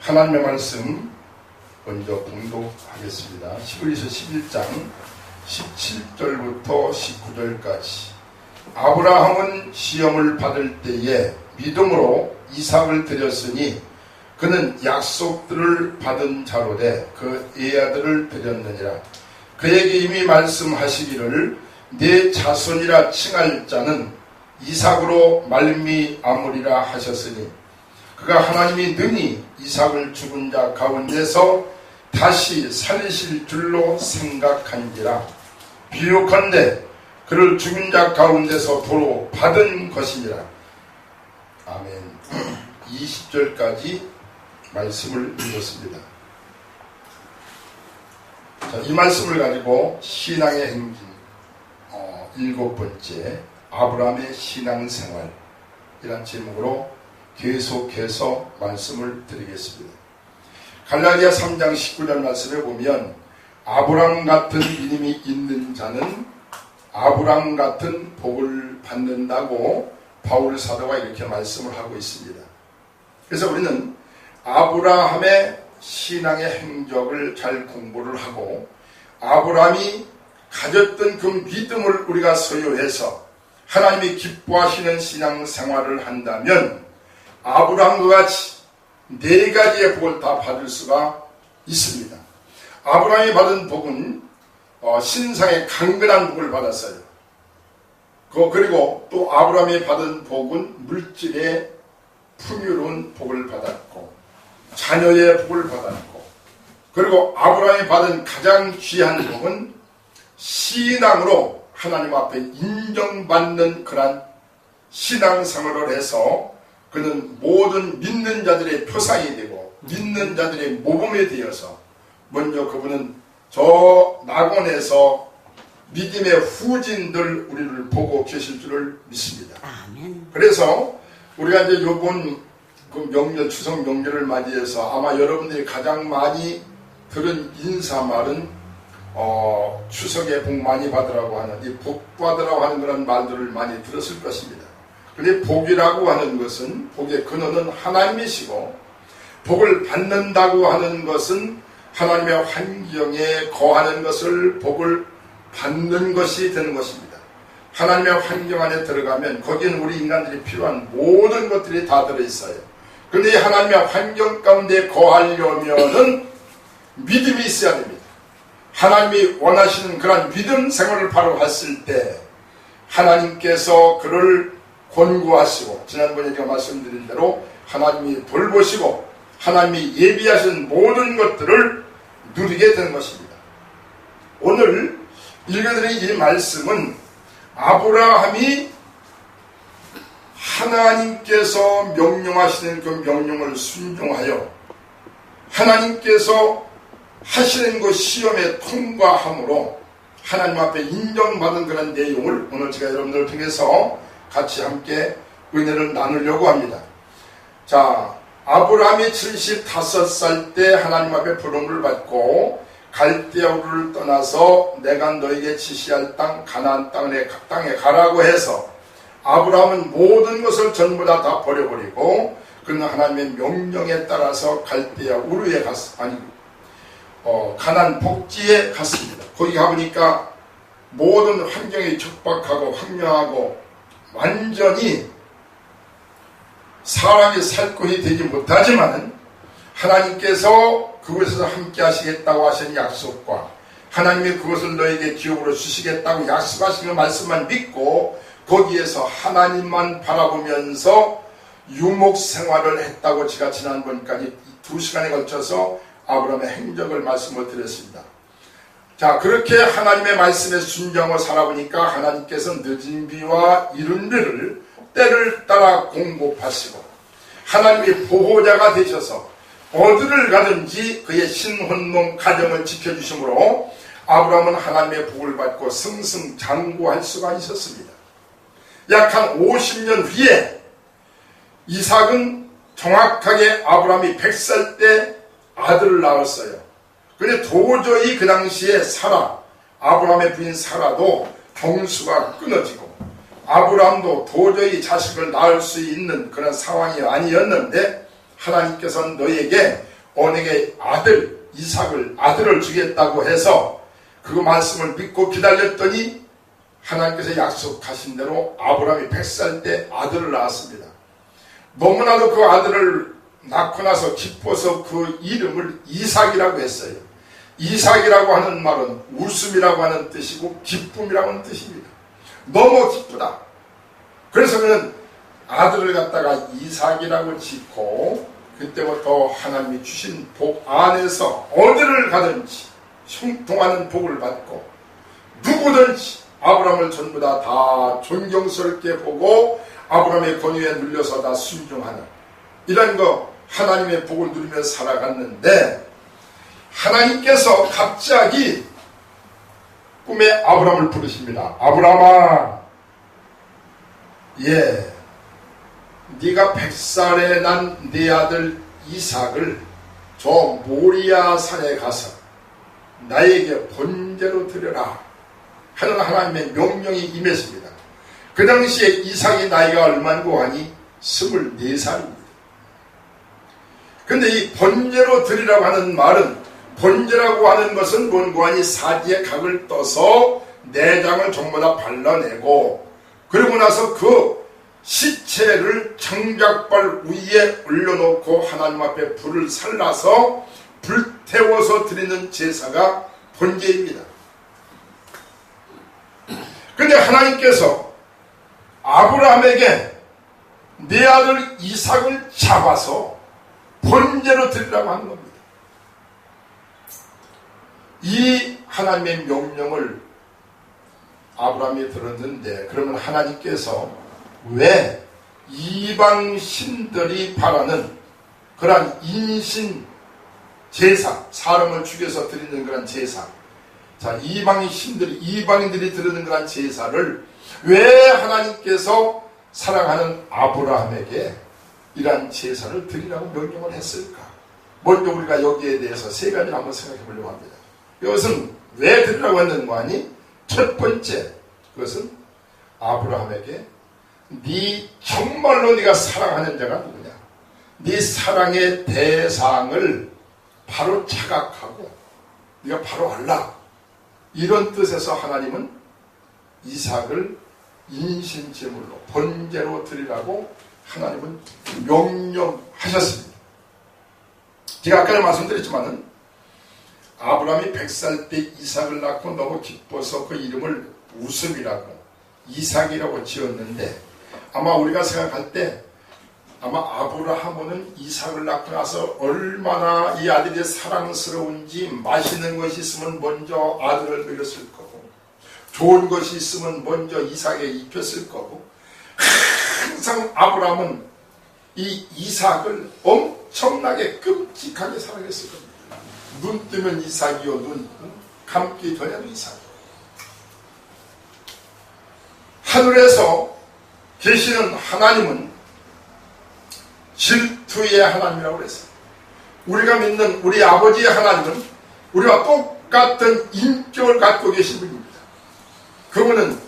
하나님의 말씀 먼저 봉독하겠습니다. 히브리서 11장 17절부터 19절까지. 아브라함은 시험을 받을 때에 믿음으로 이삭을 드렸으니 그는 약속들을 받은 자로되 그 애아들을 드렸느니라. 그에게 이미 말씀하시기를 내 자손이라 칭할 자는 이삭으로 말미암으리라 하셨으니 그가 하나님이 능히 이삭을 죽은 자 가운데서 다시 살리실 줄로 생각한지라. 비유컨대 그를 죽은 자 가운데서 도로 받은 것이니라. 아멘. 20절까지 말씀을 읽었습니다. 자, 이 말씀을 가지고 신앙의 행진 7번째 아브라함의 신앙생활이란 제목으로 계속해서 말씀을 드리겠습니다. 갈라디아 3장 19절 말씀에 보면 아브라함 같은 믿음이 있는 자는 아브라함 같은 복을 받는다고 바울 사도가 이렇게 말씀을 하고 있습니다. 그래서 우리는 아브라함의 신앙의 행적을 잘 공부를 하고 아브라함이 가졌던 그 믿음을 우리가 소유해서 하나님이 기뻐하시는 신앙생활을 한다면 아브라함과 같이 4가지의 복을 다 받을 수가 있습니다. 아브라함이 받은 복은 신상의 강건한 복을 받았어요. 그리고 또 아브라함이 받은 복은 물질의 풍요로운 복을 받았고 자녀의 복을 받았고, 그리고 아브라함이 받은 가장 귀한 복은 신앙으로 하나님 앞에 인정받는 그런 신앙생활을 해서 그는 모든 믿는 자들의 표상이 되고 믿는 자들의 모범이 되어서 먼저 그분은 저 낙원에서 믿음의 후진들 우리를 보고 계실 줄을 믿습니다. 아멘. 그래서 우리가 이제 이번 그 명절, 추석 명절을 맞이해서 아마 여러분들이 가장 많이 들은 인사말은 추석에 복 많이 받으라고 하는, 이 복 받으라고 하는 그런 말들을 많이 들었을 것입니다. 그런데 복이라고 하는 것은, 복의 근원은 하나님이시고, 복을 받는다고 하는 것은 하나님의 환경에 거하는 것을 복을 받는 것이 되는 것입니다. 하나님의 환경 안에 들어가면 거기는 우리 인간들이 필요한 모든 것들이 다 들어있어요. 그런데 하나님의 환경 가운데 거하려면은 믿음이 있어야 됩니다. 하나님이 원하시는 그런 믿음 생활을 바로 했을 때 하나님께서 그를 권고하시고, 지난번에 제가 말씀드린 대로 하나님이 돌보시고 하나님이 예비하신 모든 것들을 누리게 되는 것입니다. 오늘 읽어드린 이 말씀은 아브라함이 하나님께서 명령하시는 그 명령을 순종하여 하나님께서 하시는 그 시험에 통과함으로 하나님 앞에 인정받은 그런 내용을 오늘 제가 여러분들을 통해서 같이 함께 은혜를 나누려고 합니다. 자, 아브라함이 75살 때 하나님 앞에 부름을 받고 갈대아 우르를 떠나서 내가 너에게 지시할 땅 가나안 땅에 가라고 해서 아브라함은 모든 것을 전부 다 버려버리고 그는 하나님의 명령에 따라서 갈대아 우르에 가나안 복지에 갔습니다. 거기 가보니까 모든 환경이 척박하고 황량하고 완전히 사람이 살 곳이 되지 못하지만 하나님께서 그곳에서 함께 하시겠다고 하신 약속과 하나님이 그것을 너에게 기업으로 주시겠다고 약속하신 그 말씀만 믿고 거기에서 하나님만 바라보면서 유목생활을 했다고 제가 지난번까지 2시간에 걸쳐서 아브라함의 행적을 말씀을 드렸습니다. 자, 그렇게 하나님의 말씀에 순종하고 살아보니까 하나님께서 늦은 비와 이른 비를 때를 따라 공급하시고 하나님의 보호자가 되셔서 어디를 가든지 그의 신혼놈 가정을 지켜주심으로 아브라함은 하나님의 복을 받고 승승장구할 수가 있었습니다. 약 한 50년 후에 이삭은 정확하게 아브라함이 100살 때 아들을 낳았어요. 그런데 도저히 그 당시에 아브라함의 부인 사라도 경수가 끊어지고 아브라함도 도저히 자식을 낳을 수 있는 그런 상황이 아니었는데 하나님께서는 너에게 언에게 아들 이삭을 아들을 주겠다고 해서 그 말씀을 믿고 기다렸더니 하나님께서 약속하신 대로 아브라함이 100살 때 아들을 낳았습니다. 너무나도 그 아들을 낳고 나서 기뻐서 그 이름을 이삭이라고 했어요. 이삭이라고 하는 말은 웃음이라고 하는 뜻이고 기쁨이라고 하는 뜻입니다. 너무 기쁘다. 그래서 그는 아들을 갖다가 이삭이라고 짓고 그때부터 하나님이 주신 복 안에서 어디를 가든지 형통하는 복을 받고 누구든지 아브라함을 전부 다 존경스럽게 보고 아브라함의 권위에 눌려서 다 순종하는 이런 거 하나님의 복을 누리며 살아갔는데 하나님께서 갑자기 꿈에 아브라함을 부르십니다. 아브라함아, 네가 100살에 난 네 아들 이삭을 저 모리아 산에 가서 나에게 번제로 드려라 하는 하나님의 명령이 임했습니다. 그 당시에 이삭이 나이가 얼마인고 하니 24살입니다. 근데 이 번제로 드리라고 하는 말은 번제라고 하는 것은 뭔고 하니 사지에 각을 떠서 내장을 전부 다 발라내고 그리고 나서 그 시체를 장작발 위에 올려놓고 하나님 앞에 불을 살라서 불태워서 드리는 제사가 번제입니다. 그런데 하나님께서 아브라함에게 네 아들 이삭을 잡아서 번제로 드리라고 하는 겁니다. 이 하나님의 명령을 아브라함이 들었는데 그러면 하나님께서 왜 이방 신들이 바라는 그러한 인신 제사, 사람을 죽여서 드리는 그런 제사, 자 이방인들이 드리는 그런 제사를 왜 하나님께서 사랑하는 아브라함에게 이러한 제사를 드리라고 명령을 했을까? 먼저 우리가 여기에 대해서 세 가지를 한번 생각해 보려고 합니다. 이것은 왜 드리라고 했는가 하니 첫 번째, 그것은 아브라함에게 정말로 네가 사랑하는 자가 누구냐? 네 사랑의 대상을 바로 자각하고 네가 바로 알라. 이런 뜻에서 하나님은 이삭을 인신제물로 번제로 드리라고 하나님은 명령하셨습니다. 제가 아까 말씀드렸지만은 아브라함이 100살 때 이삭을 낳고 너무 기뻐서 그 이름을 웃음이라고 이삭이라고 지었는데 아마 우리가 생각할 때 아마 아브라함은 이삭을 낳고 나서 얼마나 이 아들이 사랑스러운지 맛있는 것이 있으면 먼저 아들을 먹였을 거고 좋은 것이 있으면 먼저 이삭에게 입혔을 거고 항상 아브라함은 이 이삭을 엄청나게 끔찍하게 사랑했을 겁니다. 눈 뜨면 이삭이요 눈 감기 전에도 이삭. 하늘에서 계시는 하나님은 질투의 하나님이라고 그랬어요. 우리가 믿는 우리 아버지의 하나님은 우리와 똑같은 인격을 갖고 계신 분입니다. 그분은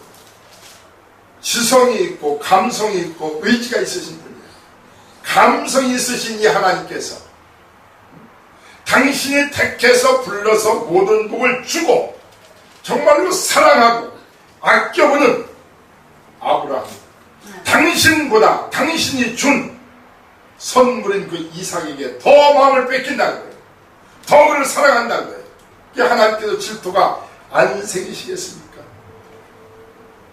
지성이 있고 감성이 있고 의지가 있으신 분이에요. 감성이 있으신 이 하나님께서 당신이 택해서 불러서 모든 복을 주고 정말로 사랑하고 아껴보는 아브라함, 당신보다 당신이 준 선물인 그 이삭에게 더 마음을 뺏긴다는 거예요. 더 그를 사랑한다는 거예요. 이게 하나님께서 질투가 안 생기시겠습니까?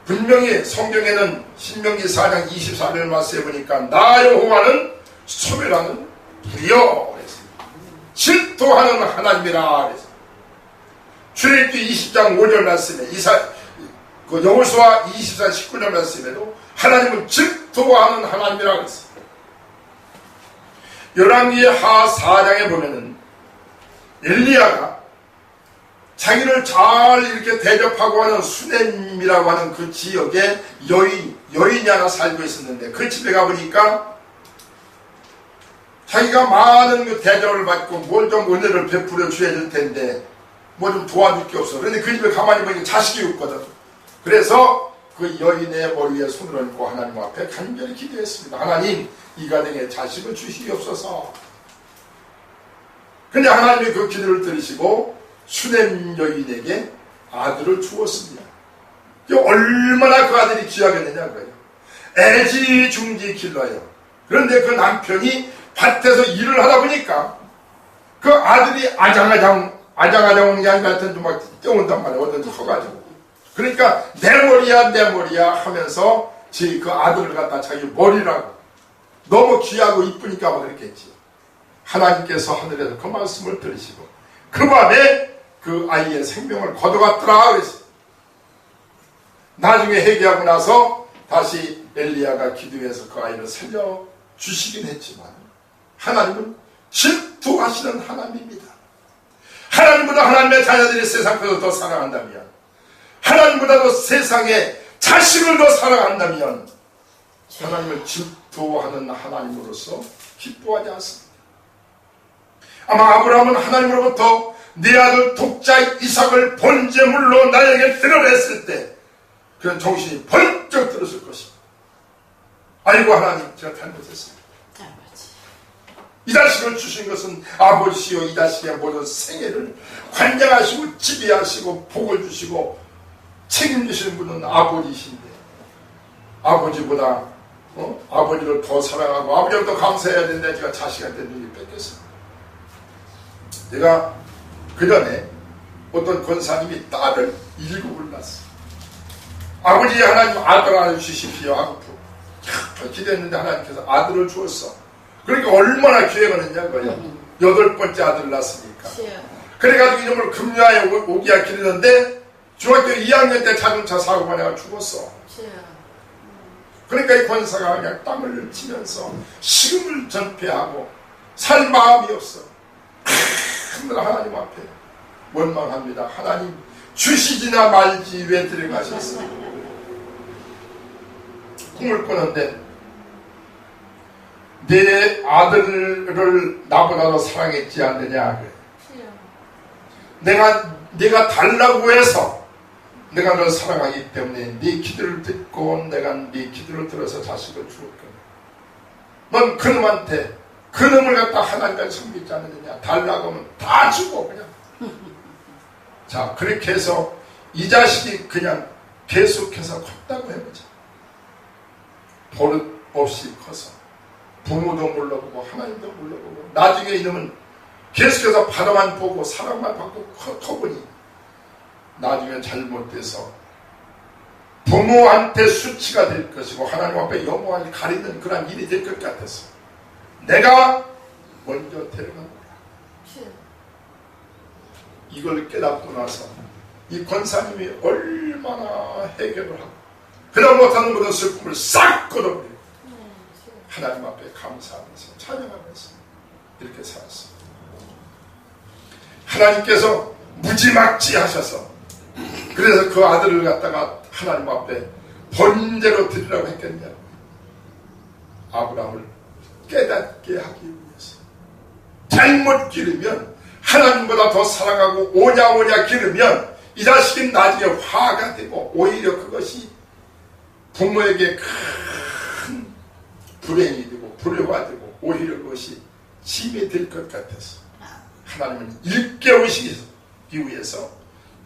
분명히 성경에는 신명기 4장 24절 말씀에 보니까 나 여호와는 소멸하는 불이여 그랬습니다. 질투하는 하나님이라 그랬습니다. 출애굽기 20장 5절 말씀에 여호수아 24장 19절 말씀에도 하나님은 질투하는 하나님이라 그랬습니다. 열왕기 하 4장에 보면은 엘리야가 자기를 잘 이렇게 대접하고 하는 수넴이라고 하는 그 지역에 여인이 하나 살고 있었는데 그 집에 가보니까 자기가 많은 그 대접을 받고 뭘 좀 은혜를 베풀어 줘야 될 텐데 뭐 좀 도와줄 게 없어. 그런데 그 집에 가만히 보니까 자식이 없거든. 그래서 그 여인의 머리에 손을 얹고 하나님 앞에 간절히 기도했습니다. 하나님, 이 가정에 자식을 주시옵소서. 근데 하나님이 그 기도를 들으시고 수넴 여인에게 아들을 주었습니다. 얼마나 그 아들이 귀하겠느냐고요. 애지중지 길러요. 그런데 그 남편이 밭에서 일을 하다 보니까 그 아들이 아장아장 오는 게 아니라 하여튼 막 뛰어온단 말이에요. 어떤 커가지고. 그러니까 내 머리야 하면서 그 아들을 갖다 자기 머리라고 너무 귀하고 이쁘니까 뭐 그랬겠지. 하나님께서 하늘에서 그 말씀을 들으시고 그 밤에 그 아이의 생명을 거둬갔더라 그랬어요. 나중에 회개하고 나서 다시 엘리야가 기도해서 그 아이를 살려주시긴 했지만 하나님은 질투하시는 하나님입니다. 하나님보다 하나님의 자녀들이 세상보다 더 사랑한다면, 하나님보다도 세상에 자식을 더 사랑한다면 하나님을 질투하는 하나님으로서 기뻐하지 않습니다. 아마 아브라함은 하나님으로부터 네 아들 독자 이삭을 번제물로 나에게 드러냈을 때 그런 정신이 번쩍 들었을 것입니다. 아이고 하나님, 제가 잘못했습니다. 이 자식을 주신 것은 아버지시요 이 자식의 모든 생애를 관장하시고 지배하시고 복을 주시고 책임지시는 분은 아버지신데 아버지보다 아버지를 더 사랑하고 아버지를 더 감사해야 되는데 제가 자식한테 눈이 뺏겼습니다. 제가 그 전에 어떤 권사님이 딸을 7을 낳았어요. 아버지 하나님 아들 하나 주십시오 하고 기도했는데 하나님께서 아들을 주었어. 그러니까 얼마나 기회가있냐고요. 8번째 아들을 낳았으니까. 그래가지고 이름을 금요하에 오기야 기르는데 중학교 2학년 때 자동차 사고가 내가 죽었어. 그러니까 이 권사가 그냥 땅을 치면서 식음을 전폐하고 살 마음이 없어. 하나님 앞에 원망합니다. 하나님 주시지나 말지 왜 들어가셨어요? 꿈을 꾸는데 내 아들을 나보다도 사랑했지 않느냐. 내가 달라고 해서 내가 널 사랑하기 때문에 네 기도를 듣고 내가 네 기도를 들어서 자식을 주었거든. 넌 그놈한테 그놈을 갖다 하나님까지 섬기지 않느냐. 달라고 하면 다 주고 그냥. 자, 그렇게 해서 이 자식이 그냥 계속해서 컸다고 해보자. 버릇 없이 커서 부모도 몰라보고 하나님도 몰라보고 나중에 이놈은 계속해서 바라만 보고 사랑만 받고 커보니 나중에 잘못돼서 부모한테 수치가 될 것이고 하나님 앞에 영광을 가리는 그런 일이 될 것 같았어. 내가 먼저 데려간 거야. 이걸 깨닫고 나서 이 권사님이 얼마나 해결을 하고 그다음 못하는 모든 슬픔을 싹 걷어버리고 하나님 앞에 감사하면서 찬양하면서 이렇게 살았습니다. 하나님께서 무지막지 하셔서 그래서 그 아들을 갖다가 하나님 앞에 번제로 드리라고 했겠냐고. 아브라함을 깨닫게 하기 위해서. 잘못 기르면 하나님보다 더 사랑하고 오냐 기르면 이 자식은 나중에 화가 되고 오히려 그것이 부모에게 큰 불행이 되고 불효가 되고 오히려 그것이 힘이 될 것 같아서 하나님은 일깨우시기 위해서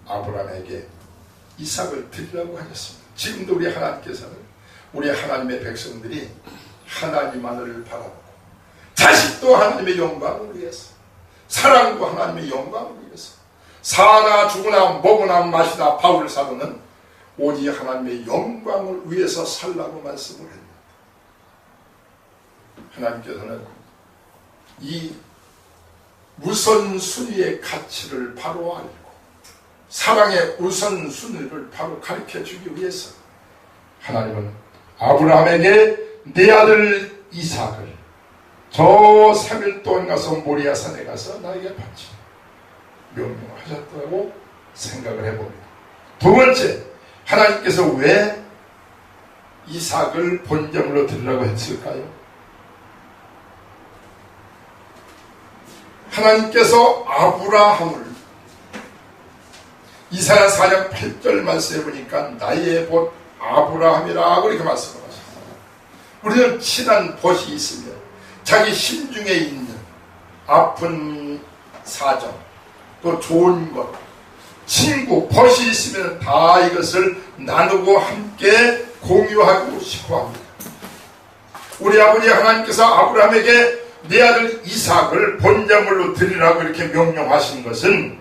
아브라함에게 이삭을 드리라고 하셨습니다. 지금도 우리 하나님께서는 우리 하나님의 백성들이 하나님만을 바라보고 자식도 하나님의 영광을 위해서 사랑도 하나님의 영광을 위해서 사나 죽으나 먹으나 마시나 바울 사도는 오직 하나님의 영광을 위해서 살라고 말씀을 했습니다. 하나님께서는 이 우선순위의 가치를 바로 알고 사랑의 우선순위를 바로 가르쳐주기 위해서 하나님은 아브라함에게 내 아들 이삭을 저 3일 동안 가서 모리아산에 가서 나에게 바치 명령하셨다고 생각을 해봅니다. 두 번째, 하나님께서 왜 이삭을 본점으로 드리라고 했을까요? 하나님께서 아브라함을 이사야 4장 8절 말씀해 보니까 나의 봇 아브라함이라고 이렇게 말씀하셨어요. 우리는 친한 벗이 있으면 자기 심중에 있는 아픈 사정, 또 좋은 것, 친구, 벗이 있으면 다 이것을 나누고 함께 공유하고 싶어 합니다. 우리 아버지 하나님께서 아브라함에게 내 아들 이삭을 본제물로 드리라고 이렇게 명령하신 것은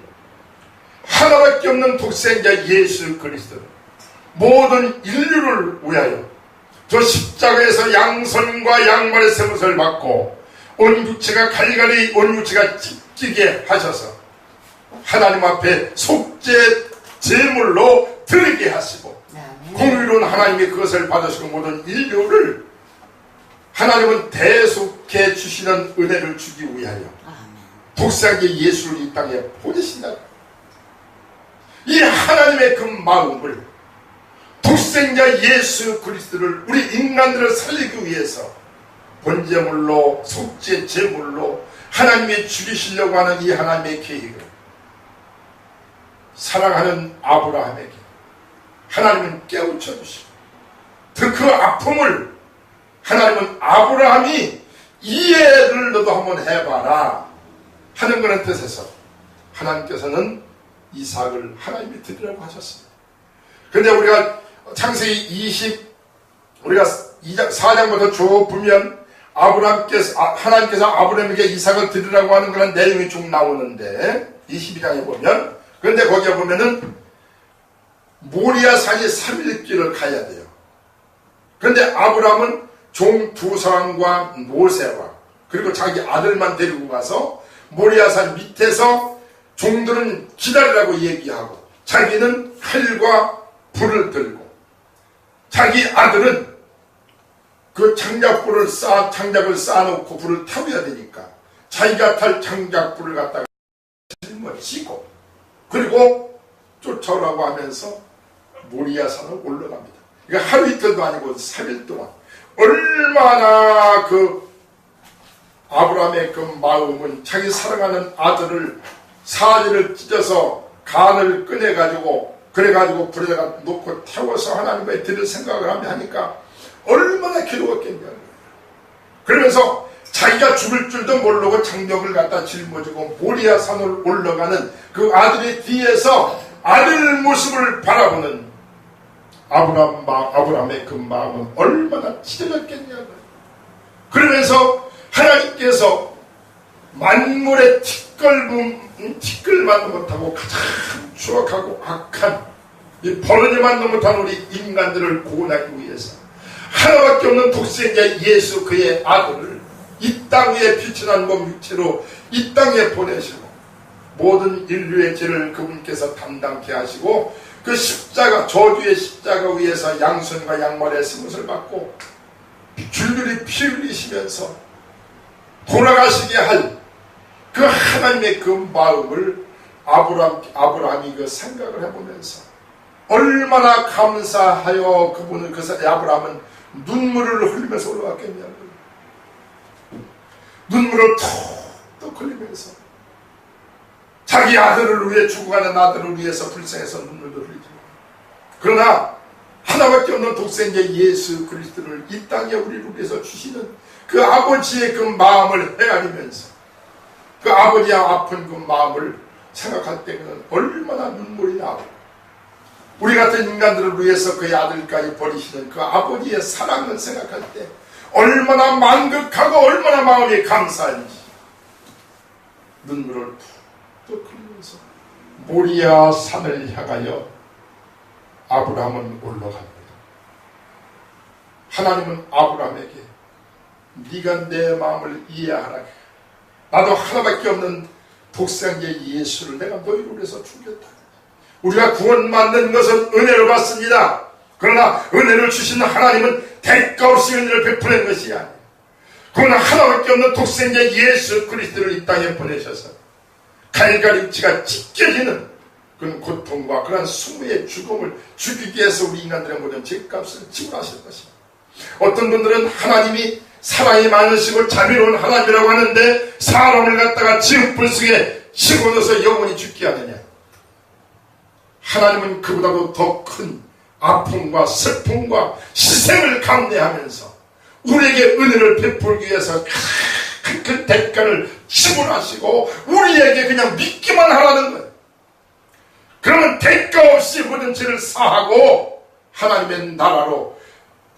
하나밖에 없는 독생자 예수 그리스도를 모든 인류를 위하여 저 십자가에서 양손과 양말의 세못을 받고 온 육체가 갈갈이 온 육체가 찢기게 하셔서 하나님 앞에 속죄 제물로 드리게 하시고 공의로운 하나님이 그것을 받으시고 모든 인류를 하나님은 대속해 주시는 은혜를 주기 위하여 독생자 예수를 이 땅에 보내신다. 이 하나님의 그 마음을 독생자 예수 그리스도를 우리 인간들을 살리기 위해서 번제물로 속죄 제물로 하나님이 죽이시려고 하는 이 하나님의 계획을 사랑하는 아브라함에게 하나님은 깨우쳐 주시고 그 아픔을 하나님은 아브라함이 이해를 너도 한번 해봐라 하는 그런 뜻에서 하나님께서는 이삭을 하나님이 드리라고 하셨습니다. 그런데 우리가 창세기 우리가 4장부터 쭉 보면 하나님께서 아브라함에게 이삭을 드리라고 하는 그런 내용이 쭉 나오는데 22장에 보면 그런데 거기에 보면은 모리아산이 3일길을 가야 돼요. 그런데 아브라함은 종 두 사람과 모세와 그리고 자기 아들만 데리고 가서 모리아산 밑에서 종들은 기다리라고 얘기하고 자기는 칼과 불을 들고 자기 아들은 그 장작을 쌓아놓고 불을 태워야 되니까 자기가 탈 장작불을 갖다가 짊어지고 그리고 쫓아오라고 하면서 모리아산을 올라갑니다. 그러니까 하루 이틀도 아니고 3일 동안 얼마나 그 아브라함의 그 마음은 자기 사랑하는 아들을 사지를 찢어서 간을 꺼내가지고 그래가지고 불에다가 놓고 태워서 하나님께 드릴 생각을 하니까 얼마나 괴로웠겠냐. 그러면서 자기가 죽을 줄도 모르고 장벽을 갖다 짊어지고 모리아산을 올라가는 그 아들의 뒤에서 아들 모습을 바라보는 아브라함의 그 마음은 얼마나 찢어졌겠냐고요. 그러면서 하나님께서 만물의 티끌만도 못하고 가장 추악하고 악한 이 버러지만도 못한 우리 인간들을 구원하기 위해서 하나밖에 없는 독생자 예수 그의 아들을 이 땅 위에 피천한 몸 육체로 이 땅에 보내시고 모든 인류의 죄를 그분께서 담당케 하시고 그 십자가 저주의 십자가 위에서 양손과 양말의 스뭇을 받고 줄줄이 피 흘리시면서 돌아가시게 할 그 하나님의 그 마음을 아브라함이 그 생각을 해보면서 얼마나 감사하여 그분은 아브라함은 눈물을 흘리면서 올라왔겠냐고요. 눈물을 톡톡 흘리면서 자기 아들을 위해 죽어가는 아들을 위해서 불쌍해서 눈물도 흘리죠. 그러나 하나밖에 없는 독생자 예수 그리스도를 이 땅에 우리를 위해서 주시는 그 아버지의 그 마음을 헤아리면서 그 아버지의 아픈 그 마음을 생각할 때는 얼마나 눈물이 나고 우리 같은 인간들을 위해서 그의 아들까지 버리시는 그 아버지의 사랑을 생각할 때 얼마나 만극하고 얼마나 마음이 감사한지 눈물을 툭툭 흘리면서 모리아 산을 향하여 아브라함은 올라갑니다. 하나님은 아브라함에게 네가 내 마음을 이해하라. 나도 하나밖에 없는 독생자 예수를 내가 너희를 위해서 죽였다. 우리가 구원받는 것은 은혜로 받습니다. 그러나 은혜를 주시는 하나님은 대가 없이 은혜를 베푸는 것이 아니에요. 그러나 하나밖에 없는 독생자 예수 그리스도를 이 땅에 보내셔서 갈갈이치가 찢겨지는 그런 고통과 그런 수모의 죽음을 죽이기 위해서 우리 인간들의 모든 죄값을 지불하실 것입니다. 어떤 분들은 하나님이 사랑이 많으시고 자비로운 하나님이라고 하는데 사람을 갖다가 지옥불 속에 집어넣어서 영원히 죽게 하느냐. 하나님은 그보다도 더 큰 아픔과 슬픔과 희생을 감내하면서 우리에게 은혜를 베풀기 위해서 그 대가를 지불하시고 우리에게 그냥 믿기만 하라는 거예요. 그러면 대가 없이 모든 죄를 사하고 하나님의 나라로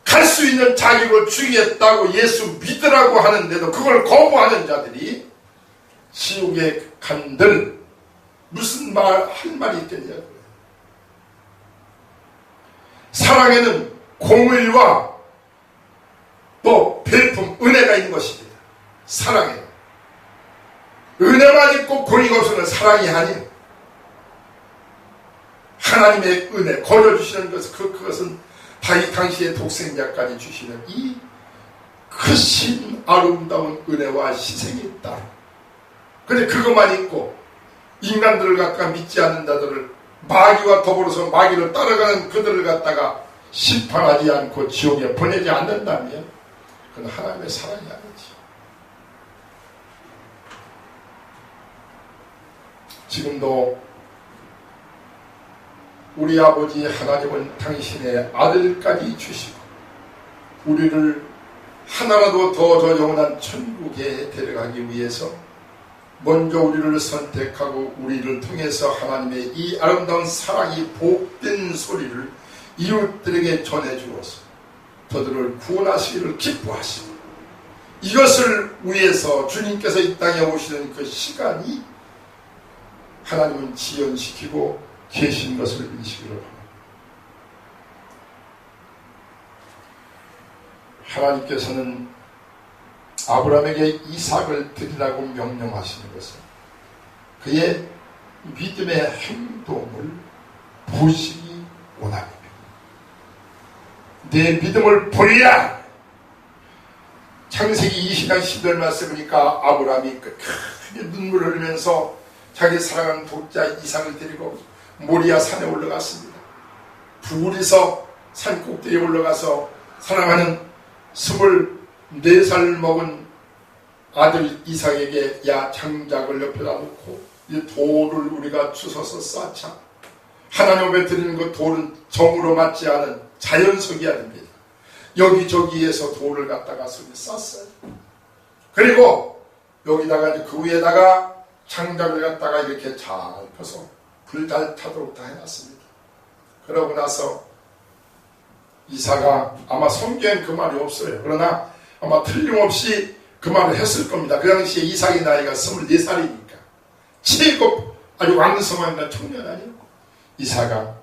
갈 수 있는 자격을 주겠다고 예수 믿으라고 하는데도 그걸 거부하는 자들이 지옥에 간들 무슨 할 말이 있겠냐고요. 사랑에는 공의와 또 별품, 은혜가 있는 것입니다. 사랑에 은혜만 있고 공의가 없으면 사랑이 아니에요. 하나님의 은혜, 거저주시는 것은 그것은 다윗 당시의 독생자까지 주시는 이 크신 아름다운 은혜와 희생이 있다. 그런데 그것만 있고 인간들을 갖다가 믿지 않는 자들을 마귀와 더불어서 마귀를 따라가는 그들을 갖다가 심판하지 않고 지옥에 보내지 않는다면 그건 하나님의 사랑이 아니지. 지금도 우리 아버지 하나님은 당신의 아들까지 주시고 우리를 하나라도 더 저 영원한 천국에 데려가기 위해서 먼저 우리를 선택하고 우리를 통해서 하나님의 이 아름다운 사랑이 복된 소리를 이웃들에게 전해주어서 저들을 구원하시기를 기뻐하시고 이것을 위해서 주님께서 이 땅에 오시는 그 시간이 하나님은 지연시키고 계신 것을 인식을 합니다. 하나님께서는 아브라함에게 이삭을 드리라고 명령하시는 것은 그의 믿음의 행동을 보시기 원합니다. 내 믿음을 보여야. 창세기 20장 10절 말씀 보니까 아브라함이 크게 눈물을 흘리면서 자기 사랑하는 독자 이삭을 데리고 모리아 산에 올라갔습니다. 둘이서 산 꼭대기에 올라가서 사랑하는 24살 먹은 아들 이삭에게 야 장작을 옆에다 놓고 이 돌을 우리가 주워서 쌓자. 하나님 앞에 드리는 그 돌은 정으로 맞지 않은 자연석이어야 됩니다. 여기저기에서 돌을 갖다가 쌌어요. 그리고 여기다가 그 위에다가 장작을 갖다가 이렇게 잘 펴서 불 잘 타도록 다 해놨습니다. 그러고 나서 이삭아, 아마 성경엔 그 말이 없어요. 그러나 아마 틀림없이 그 말을 했을 겁니다. 그 당시에 이삭의 나이가 24살이니까 최고 아주 왕성한 청년 아니에요. 이삭아,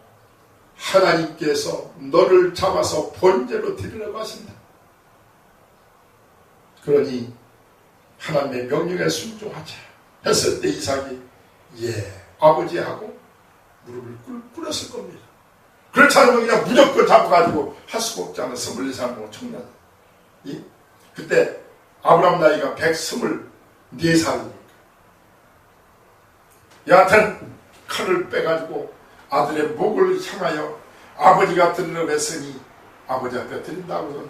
하나님께서 너를 잡아서 번제로 드리려고 하신다. 그러니 하나님의 명령에 순종하자 했을 때 이삭이 예 아버지하고 무릎을 꿇었을 겁니다. 그렇지 않으면 그냥 무조건 잡아가지고 할 수가 없잖아요. 24살 청년. 그때 아브라함 나이가 124살이니까 여하튼 칼을 빼가지고 아들의 목을 향하여 아버지가 드리려고 했으니 아버지 앞에 드린다고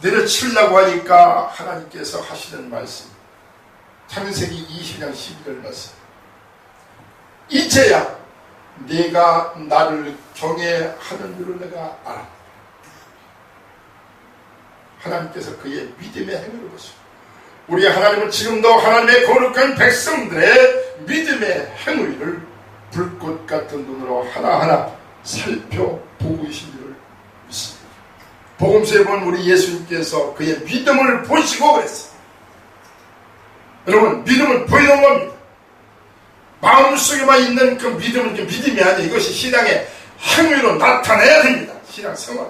내려치려고 하니까 하나님께서 하시는 말씀, 창세기 20장 12절 말씀, 이제야 네가 나를 경외하는 줄을 내가 알아. 하나님께서 그의 믿음의 행위를 보시고 우리 하나님은 지금도 하나님의 거룩한 백성들의 믿음의 행위를 불꽃 같은 눈으로 하나하나 살펴보고 계신 줄을 믿습니다. 복음서에 본 우리 예수님께서 그의 믿음을 보시고 그랬어요. 여러분, 믿음은 보이는 겁니다. 마음속에만 있는 그 믿음은 그 믿음이 아니에요. 이것이 신앙의 행위로 나타내야 됩니다. 신앙 생활.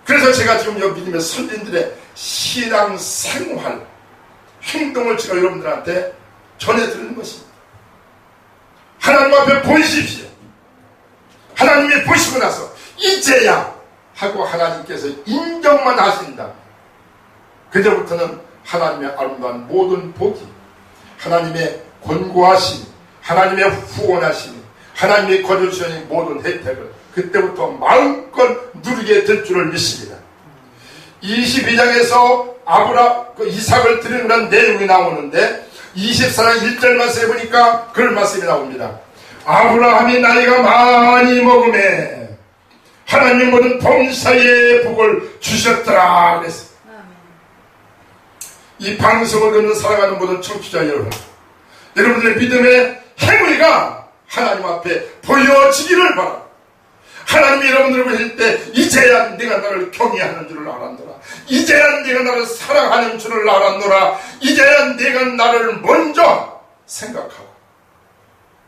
그래서 제가 지금 이 믿음의 선진들의 신앙 생활, 행동을 제가 여러분들한테 전해드리는 것입니다. 하나님 앞에 보이십시오. 하나님이 보시고 나서 이제야 하고 하나님께서 인정만 하신다. 그때부터는 하나님의 아름다운 모든 복이, 하나님의 권고하심, 하나님의 후원하심, 하나님의 거저주시는 모든 혜택을 그때부터 마음껏 누리게 될 줄을 믿습니다. 22장에서 이삭을 드리는 내용이 나오는데 24장 1절 말씀에 보니까 그런 말씀이 나옵니다. 아브라함이 나이가 많이 먹음에 하나님 모든 범사의 복을 주셨더라 그랬어요. 이 방송을 듣는 사랑하는 모든 청취자 여러분, 여러분들의 믿음의 행위가 하나님 앞에 보여지기를 바랍니다. 하나님이 여러분들을 보실 때 이제야 내가 나를 경외하는 줄을 알았노라. 이제야 내가 나를 사랑하는 줄을 알았노라. 이제야 내가 나를 먼저 생각하고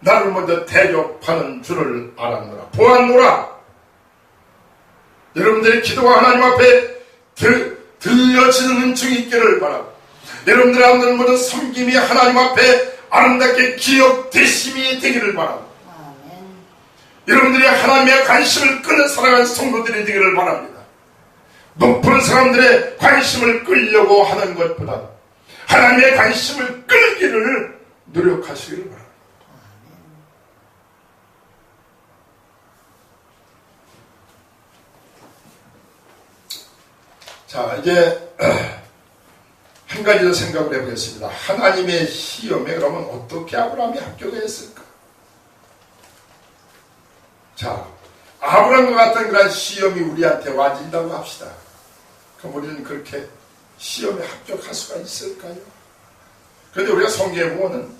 나를 먼저 대접하는 줄을 알았노라. 보았노라. 여러분들의 기도가 하나님 앞에 들려지는 은총이 있기를 바라고, 여러분들의 하는 모든 섬김이 하나님 앞에 아름답게 기억되심이 되기를 바라고, 여러분들이 하나님의 관심을 끄는 사랑하는 성도들이 되기를 바랍니다. 높은 사람들의 관심을 끌려고 하는 것보다 하나님의 관심을 끌기를 노력하시기를 바랍니다. 자, 이제 한 가지 더 생각을 해보겠습니다. 하나님의 시험에 그러면 어떻게 아브라함이 합격했을까? 자, 아브라함과 같은 그런 시험이 우리한테 와진다고 합시다. 그럼 우리는 그렇게 시험에 합격할 수가 있을까요? 그런데 우리가 성경에 보면은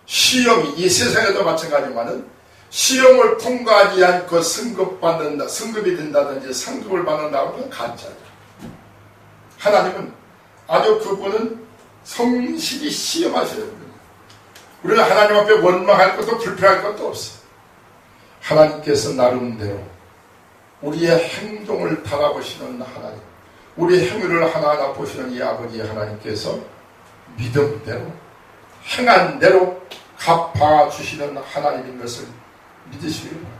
시험이 이 세상에도 마찬가지지만은 시험을 통과하지 않고 승급이 된다든지 상급을 받는다고 하면 가짜예요. 하나님은 아주 그분은 성실히 시험하셔야 됩니다. 우리는 하나님 앞에 원망할 것도 불평할 것도 없어요. 하나님께서 나름대로 우리의 행동을 바라보시는 하나님, 우리의 행위를 하나하나 보시는 이 아버지 하나님께서 믿음대로 행한 대로 갚아주시는 하나님인 것을 믿으시길 바랍니다.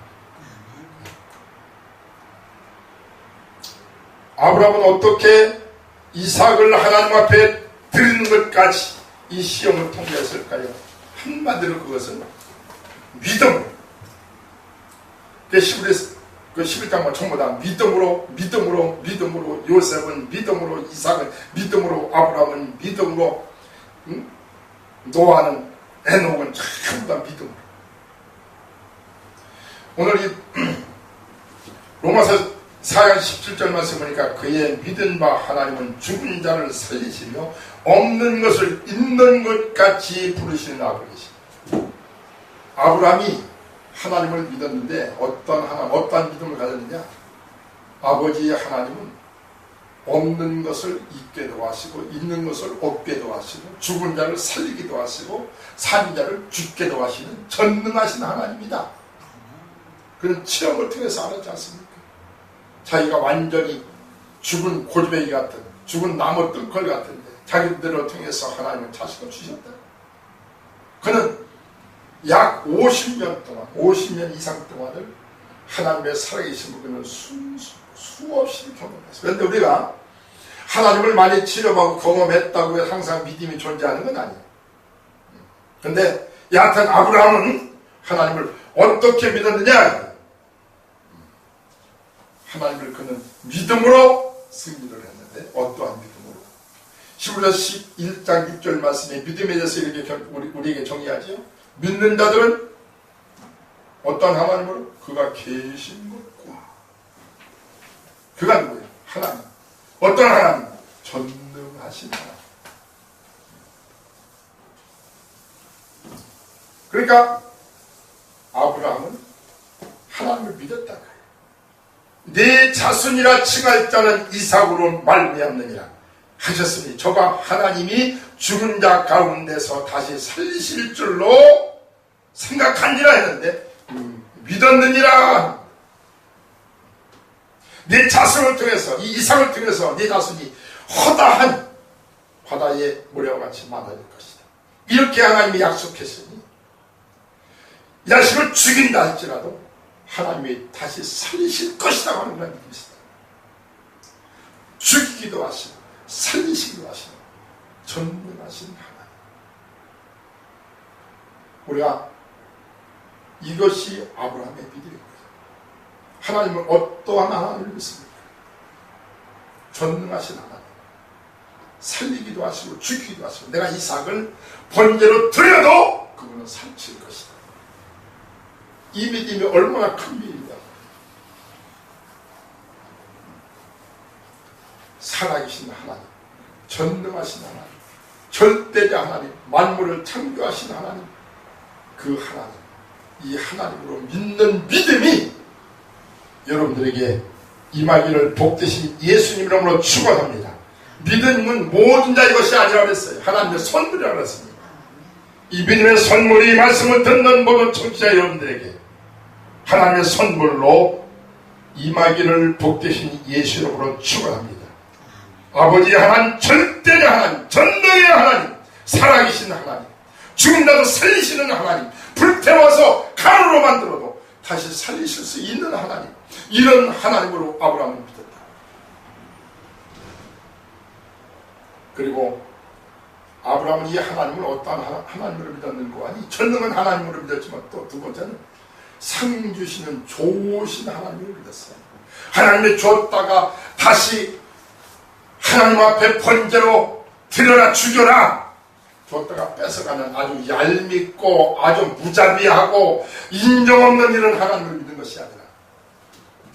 아브라함은 어떻게 이삭을 하나님 앞에 드리는 것까지 이 시험을 통과했을까요? 한마디로 그것은 믿음. 그 11장만 전부 다 믿음으로 요셉은 믿음으로, 이삭은 믿음으로, 아브라함은 믿음으로, 노아는, 에녹은 전부 다 믿음으로. 오늘 이 로마서 4장 17절 말씀 보니까 그의 믿은 바 하나님은 죽은 자를 살리시며 없는 것을 있는 것 같이 부르시는 아버지시. 아브라함이 하나님을 믿었는데 어떠한 믿음을 가졌느냐? 아버지의 하나님은 없는 것을 있게도 하시고 있는 것을 없게도 하시고 죽은 자를 살리기도 하시고 산 자를 죽게도 하시는 전능하신 하나님이다. 그런 체험을 통해서 알았지 않습니까? 자기가 완전히 죽은 고지배기 같은, 죽은 나무 뜰걸 같은데 자기들을 통해서 하나님은 자식을 주셨다. 그는 약 50년 동안, 50년 이상 동안을 하나님의 살아계신 분은 수없이 경험했어요. 그런데 우리가 하나님을 많이 치료하고 경험했다고 해서 항상 믿음이 존재하는 건 아니에요. 그런데 여하튼 아브라함은 하나님을 어떻게 믿었느냐? 하나님을 그는 믿음으로 승리를 했는데 어떠한 믿음으로? 히브리서 11장 6절 말씀에 믿음에 대해서 이렇게 우리에게 정의하죠. 믿는 자들은 어떠한 하나님으로? 그가 계신 것과 그가 누구예요? 하나님. 어떤 하나님? 전능하신 하나님. 그러니까 아브라함은 하나님을 믿었다. 내 자손이라 칭할 자는 이삭으로 말미암느니라 하셨으니 저가 하나님이 죽은 자 가운데서 다시 살리실 줄로 생각한지라 했는데 믿었느니라. 내 자손을 통해서, 이 이삭을 통해서 내 자손이 허다한 바다의 모래와 같이 많아질 것이다. 이렇게 하나님이 약속했으니 이 자식을 죽인다 할지라도 하나님이 다시 살리실 것이라고 하는 그런 믿음이 있습니다. 죽이기도 하시고 살리시기도 하시고 전능하신 하나님. 우리가 이것이 아브라함의 믿음입니다. 하나님은 어떠한 하나님을 믿습니까? 전능하신 하나님. 살리기도 하시고 죽이기도 하시고 내가 이삭을 번제로 드려도 그분은 살칠 것이다. 이 믿음이 얼마나 큰 믿음이다. 살아계신 하나님, 전능하신 하나님, 절대자 하나님, 만물을 창조하신 하나님, 그 하나님, 이 하나님으로 믿는 믿음이 여러분들에게 임하기를 복되신 예수님 이름으로 축원합니다. 믿음은 모든 자의 것이 아니라 그랬어요. 하나님의 선물이라고 그랬습니다. 이 믿음의 선물이 말씀을 듣는 모든 청취자 여러분들에게 하나님의 선물로 임하기를 복되신 예수 이름으로 축원합니다. 아버지 하나님, 절대의 하나님, 전능의 하나님, 살아계신 하나님, 죽는다도 살리시는 하나님, 불태워서 가루로 만들어도 다시 살리실 수 있는 하나님, 이런 하나님으로 아브라함을 믿었다. 그리고 아브라함은 이 하나님을 어떠한 하나님으로 믿었는고 하니 전능한 하나님으로 믿었지만 또 두 번째는 상 주시는 좋으신 하나님으로 믿었어요. 하나님이 줬다가 다시 하나님 앞에 번제로 드려라 죽여라 줬다가 뺏어가는 아주 얄밉고 아주 무자비하고 인정 없는 이런 하나님을 믿는 것이 아니라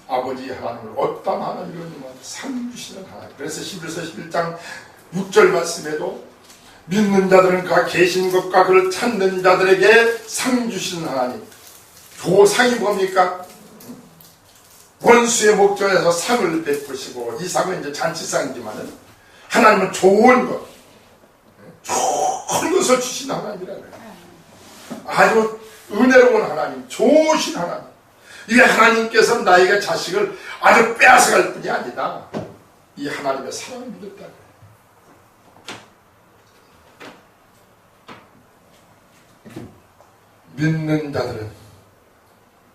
아버지 하나님을 어떤 하나님으로 믿는 상 주시는 하나님. 그래서 11서 11장 6절 말씀에도 믿는 자들은 그가 계신 것과 그를 찾는 자들에게 상 주시는 하나님. 조상이 뭡니까? 원수의 목전에서 상을 베푸시고, 이 상은 이제 잔치상이지만은 하나님은 좋은 것, 좋은 것을 주신 하나님이라 그래요. 아주 은혜로운 하나님, 좋으신 하나님. 이 하나님께서 나에게 자식을 아주 빼앗아갈 뿐이 아니다. 이 하나님의 사랑을 믿었다 그래요. 믿는 자들은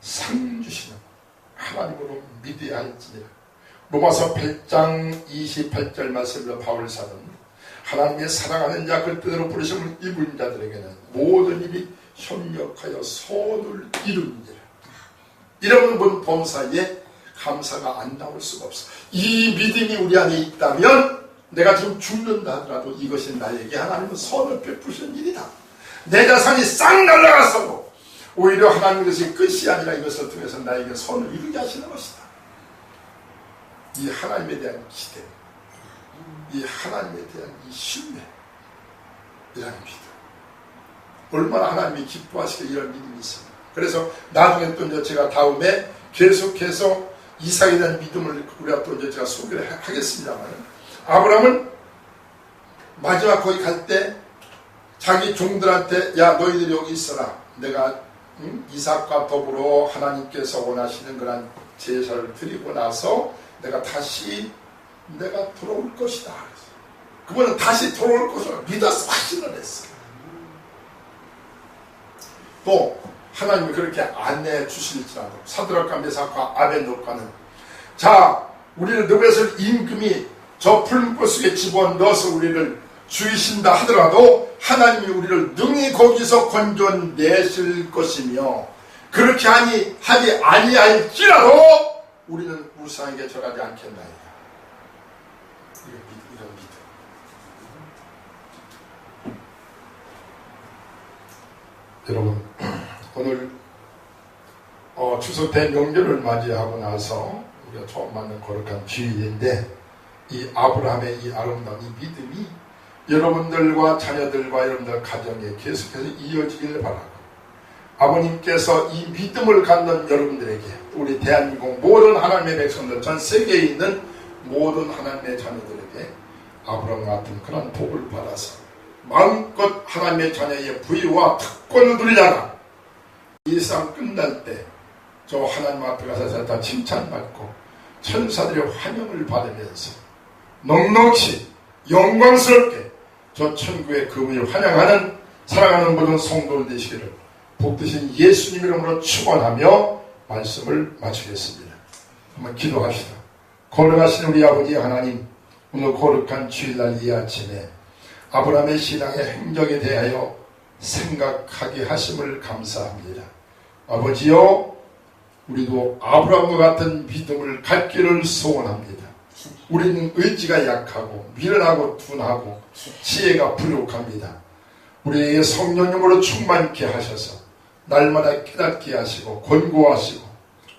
상 주시는 하나님으로 믿어야 할지니라. 로마서 8장 28절 말씀으로 바울 사는 하나님의 사랑하는 자 그 뜻대로 부르심을 입은 자들에게는 모든 일이 협력하여 선을 이루니라. 이런 범사에 감사가 안 나올 수가 없어. 이 믿음이 우리 안에 있다면 내가 지금 죽는다 하더라도 이것이 나에게 하나님은 선을 베푸시는 일이다. 내 자산이 싹 날아갔어도 오히려 하나님 것이 끝이 아니라 이것을 통해서 나에게 선을 이루게 하시는 것이다. 이 하나님에 대한 기대, 이 하나님에 대한 이 신뢰, 이런 믿음, 얼마나 하나님이 기뻐하시게 이런 믿음이 있습니다. 그래서 나중에 또 이제 제가 다음에 계속해서 이삭에 대한 믿음을 우리가 또 이제 제가 소개를 하겠습니다만, 아브라함은 마지막 거기 갈 때 자기 종들한테 야 너희들이 여기 있어라. 내가 이삭과 더불어 하나님께서 원하시는 그런 제사를 드리고 나서 내가 다시 내가 돌아올 것이다. 그분은 다시 돌아올 것을 믿어서 확신을 했어요. 또 하나님이 그렇게 안내해 주실지라도 사드락과 메삭과 아벤노과는 자 우리를 너겟을 임금이 저 풀무불 속에 집어넣어서 우리를 죽이신다 하더라도 하나님이 우리를 능히 거기서 건져내실 것이며 그렇게 하지 아니할지라도 우리는 우상에게 절하지 않겠나이다. 이런 믿음. 여러분 오늘 추석 대명절을 맞이하고 나서 우리가 처음 만난 거룩한 주일인데 이 아브라함의 이 아름다운 이 믿음이 여러분들과 자녀들과 여러분들 가정에 계속해서 이어지길 바라고 아버님께서 이 믿음을 갖는 여러분들에게 우리 대한민국 모든 하나님의 백성들 전 세계에 있는 모든 하나님의 자녀들에게 아브라함 같은 그런 복을 받아서 마음껏 하나님의 자녀의 부유와 특권을 누리다가 이 세상 끝날 때 저 하나님 앞에 가서 다 칭찬받고 천사들의 환영을 받으면서 넉넉히 영광스럽게 저 천국의 그분을 환영하는 사랑하는 모든 성도들 되시기를 복되신 예수님 이름으로 축원하며 말씀을 마치겠습니다. 한번 기도합시다. 거룩하신 우리 아버지 하나님, 오늘 거룩한 주일날 이 아침에 아브라함의 신앙의 행적에 대하여 생각하게 하심을 감사합니다. 아버지여, 우리도 아브라함과 같은 믿음을 갖기를 소원합니다. 우리는 의지가 약하고 미련하고 둔하고 지혜가 부족합니다. 우리에게 성령님으로 충만케 하셔서 날마다 깨닫게 하시고 권고하시고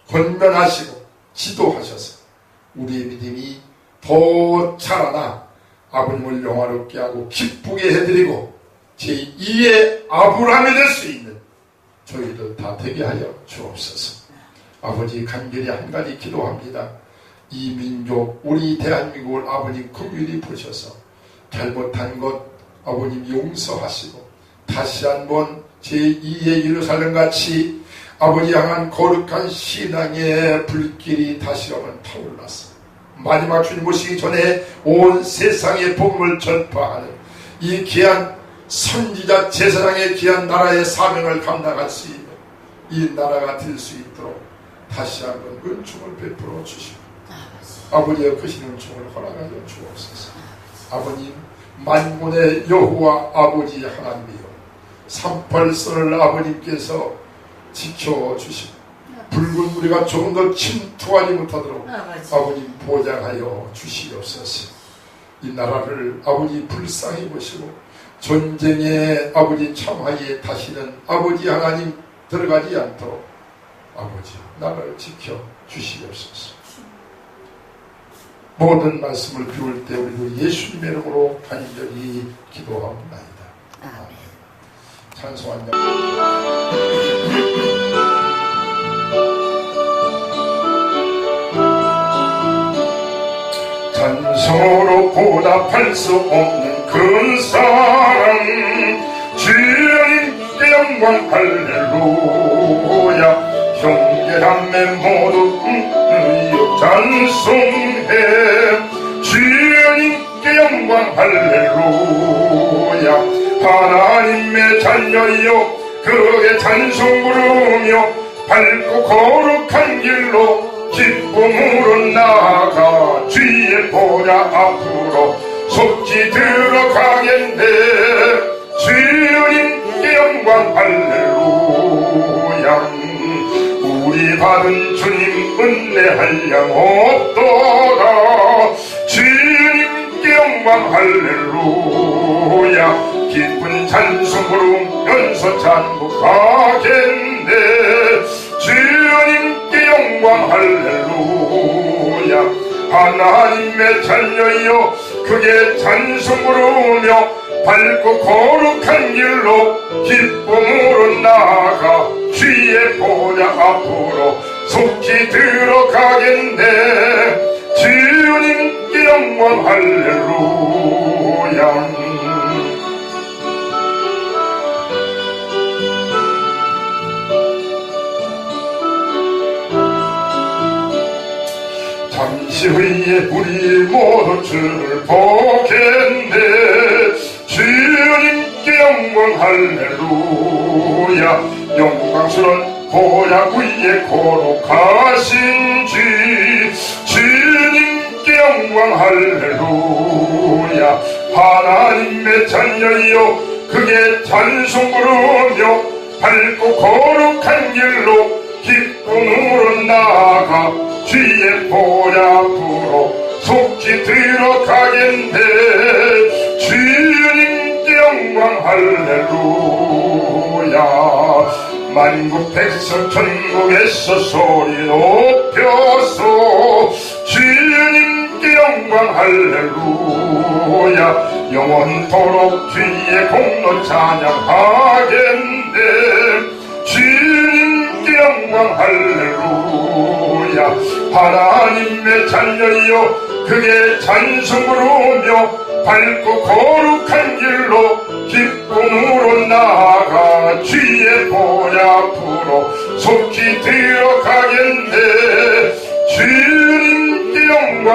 권면하시고 지도하셔서 우리의 믿음이 더 자라나 아버님을 영화롭게 하고 기쁘게 해드리고 제2의 아브라함이 될 수 있는 저희들 다 되게 하여 주옵소서. 아버지, 간절히 한 가지 기도합니다. 이 민족, 우리 대한민국을 아버님 긍휼히 보셔서 잘못한 것 아버님 용서하시고 다시 한번 제2의 예루살렘 같이 아버지 향한 거룩한 신앙의 불길이 다시 한번 타올라서 마지막 주님 오시기 전에 온 세상의 복음을 전파하는 이 귀한 선지자 제사장의 귀한 나라의 사명을 감당할 수 있는 이 나라가 될 수 있도록 다시 한번 은총을 베풀어 주시고 아버지의 크신 은총을 허락하여 주옵소서. 아버님, 만군의 여호와 아버지 하나님이여, 38선을 아버님께서 지켜주시고 붉은 무리가 조금 더 침투하지 못하도록 아버님 보장하여 주시옵소서. 이 나라를 아버지 불쌍히 보시고 전쟁의 아버지 참하에 다시는 아버지 하나님 들어가지 않도록 아버지 나라를 지켜 주시옵소서. 모든 말씀을 비울 때 우리도 예수님의 이름으로 간절히 기도하옵나이다. 아멘. 찬송한 자. 찬송으로 보답할 수 없는 큰 사랑, 주님께 영광 할렐루야. 형제자매 모두 찬송해. 주님께 영광 할렐루야. 하나님의 자녀여 그의 찬송 부르며 밝고 거룩한 길로 기쁨으로 나아가 주의 보좌 앞으로 속히 들어가겠네. 주님께 영광 할렐루야. 우리 받은 주님 은혜 한량 없도다. 주님께 영광 할렐루야. 기쁜 찬송 부르면서 찬송하겠네. 주님께 영광 할렐루야. 하나님의 자녀여 크게 찬송 부르며 밝고 거룩한 길로 기쁨으로 나아가 주의 보좌 앞으로 속히 들어가겠네. 주님께 영광 할렐루야. 잠시 후에 우리 모두 주를 보겠네. 주님께 영광 할렐루야. 영광스러운 보좌 위에 거룩하신 주, 주님께 영광 할렐루야. 하나님의 자녀여 크게 찬송 부르며 밝고 거룩한 길로 기쁨으로 나아가 주의 보좌 앞으로 속히 들어가겠네. 주님께 영광 할렐루야. 만국 백성 천국에서 소리 높여서 주님께 영광 할렐루야. 영원토록 주의 공로 찬양하겠네. 주님께 영광 할렐루야. 하나님의 자녀여 크게 찬송 부르며 밝고 거룩한 길로 기쁨으로 나아가 주의 보좌 앞으로 속히 들어가겠네. 주님께 영광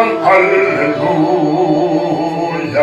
할렐루야.